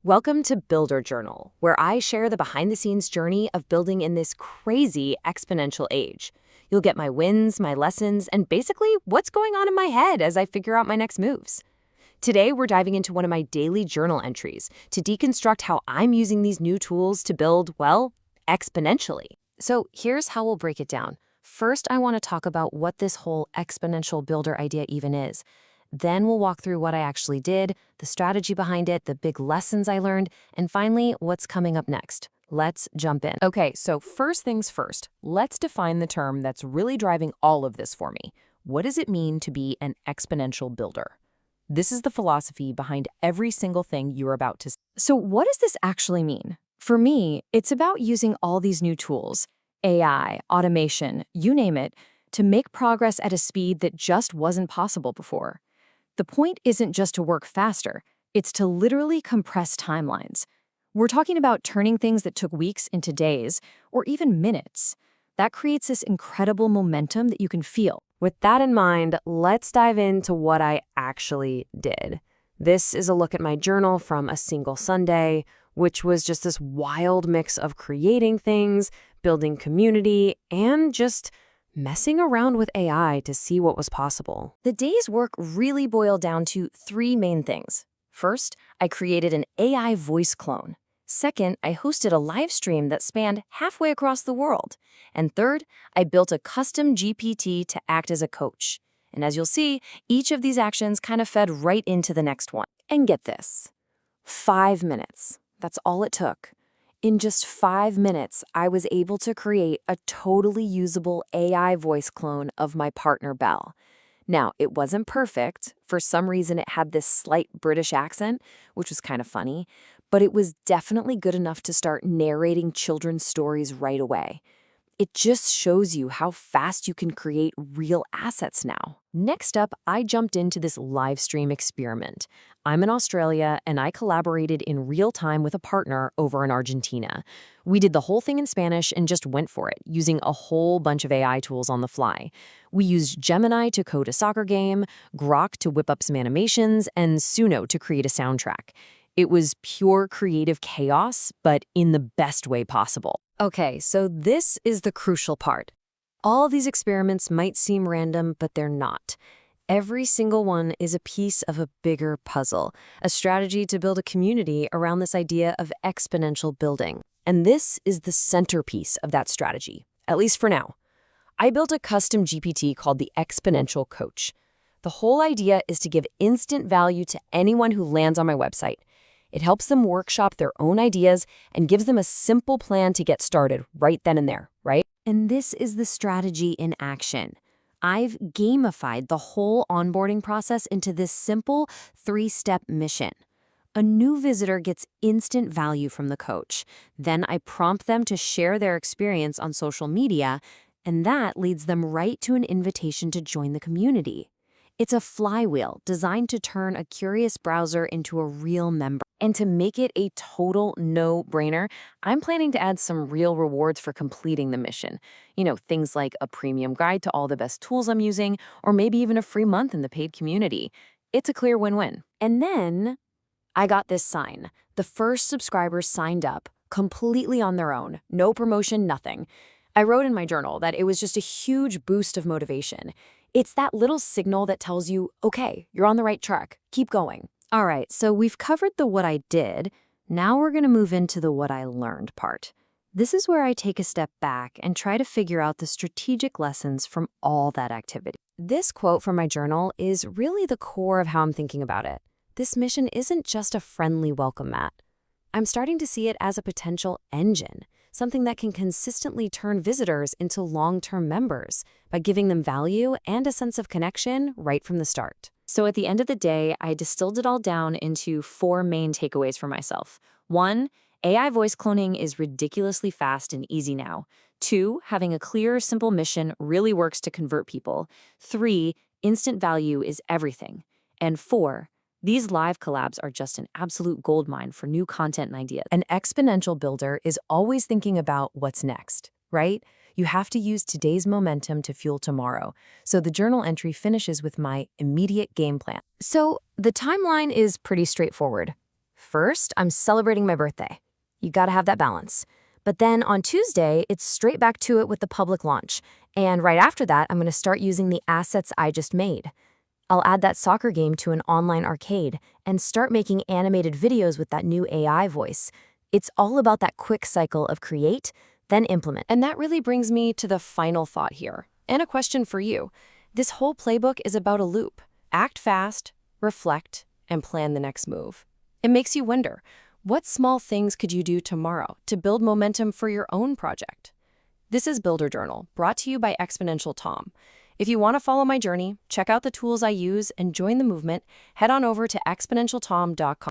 Welcome to Builder Journal, where I share the behind-the-scenes journey of building in this crazy exponential age. You'll get my wins, my lessons, and basically what's going on in my head as I figure out my next moves. Today, we're diving into one of my daily journal entries to deconstruct how I'm using these new tools to build, well, exponentially. So here's how we'll break it down. First, I want to talk about what this whole exponential builder idea even is. Then we'll walk through what I actually did, the strategy behind it, the big lessons I learned, and finally, what's coming up next. Let's jump in. Okay, so first things first, let's define the term that's really driving all of this for me. What does it mean to be an exponential builder? This is the philosophy behind every single thing you're about to see. So what does this actually mean? For me, it's about using all these new tools, AI, automation, you name it, to make progress at a speed that just wasn't possible before. The point isn't just to work faster, it's to literally compress timelines. We're talking about turning things that took weeks into days, or even minutes. That creates this incredible momentum that you can feel. With that in mind, let's dive into what I actually did. This is a look at my journal from a single Sunday, which was just this wild mix of creating things, building community, and just messing around with AI to see what was possible. The day's work really boiled down to three main things. First, I created an AI voice clone. Second, I hosted a live stream that spanned halfway across the world. And third, I built a custom GPT to act as a coach. And as you'll see, each of these actions kind of fed right into the next one. And get this, 5 minutes. That's all it took. In just 5 minutes, I was able to create a totally usable AI voice clone of my partner, Belle. Now, it wasn't perfect. For some reason, it had this slight British accent, which was kind of funny, but it was definitely good enough to start narrating children's stories right away. It just shows you how fast you can create real assets now. Next up, I jumped into this live stream experiment. I'm in Australia, and I collaborated in real time with a partner over in Argentina. We did the whole thing in Spanish and just went for it, using a whole bunch of AI tools on the fly. We used Gemini to code a soccer game, Grok to whip up some animations, and Suno to create a soundtrack. It was pure creative chaos, but in the best way possible. Okay, so this is the crucial part. All these experiments might seem random, but they're not. Every single one is a piece of a bigger puzzle, a strategy to build a community around this idea of exponential building. And this is the centerpiece of that strategy, at least for now. I built a custom GPT called the Exponential Coach. The whole idea is to give instant value to anyone who lands on my website. It helps them workshop their own ideas and gives them a simple plan to get started right then and there, right? And this is the strategy in action. I've gamified the whole onboarding process into this simple 3-step mission. A new visitor gets instant value from the coach. Then I prompt them to share their experience on social media, and that leads them right to an invitation to join the community. It's a flywheel designed to turn a curious browser into a real member. And to make it a total no-brainer, I'm planning to add some real rewards for completing the mission. You know, things like a premium guide to all the best tools I'm using, or maybe even a free month in the paid community. It's a clear win-win. And then I got this sign. The first subscribers signed up completely on their own. No promotion, nothing. I wrote in my journal that it was just a huge boost of motivation. It's that little signal that tells you, okay, you're on the right track. Keep going. All right, so we've covered the what I did. Now we're going to move into the what I learned part. This is where I take a step back and try to figure out the strategic lessons from all that activity. This quote from my journal is really the core of how I'm thinking about it. This mission isn't just a friendly welcome mat. I'm starting to see it as a potential engine, something that can consistently turn visitors into long-term members by giving them value and a sense of connection right from the start. So at the end of the day, I distilled it all down into 4 main takeaways for myself. 1, AI voice cloning is ridiculously fast and easy now. 2, having a clear, simple mission really works to convert people. 3, instant value is everything. And 4, these live collabs are just an absolute goldmine for new content and ideas. An exponential builder is always thinking about what's next, right? You have to use today's momentum to fuel tomorrow. So the journal entry finishes with my immediate game plan. So the timeline is pretty straightforward. First, I'm celebrating my birthday. You gotta have that balance. But then on Tuesday, it's straight back to it with the public launch. And right after that, I'm gonna start using the assets I just made. I'll add that soccer game to an online arcade and start making animated videos with that new AI voice. It's all about that quick cycle of create, then implement. And that really brings me to the final thought here, and a question for you. This whole playbook is about a loop. Act fast, reflect, and plan the next move. It makes you wonder, what small things could you do tomorrow to build momentum for your own project? This is Builder Journal, brought to you by Exponential Tom. If you want to follow my journey, check out the tools I use, and join the movement, head on over to exponentialtom.com.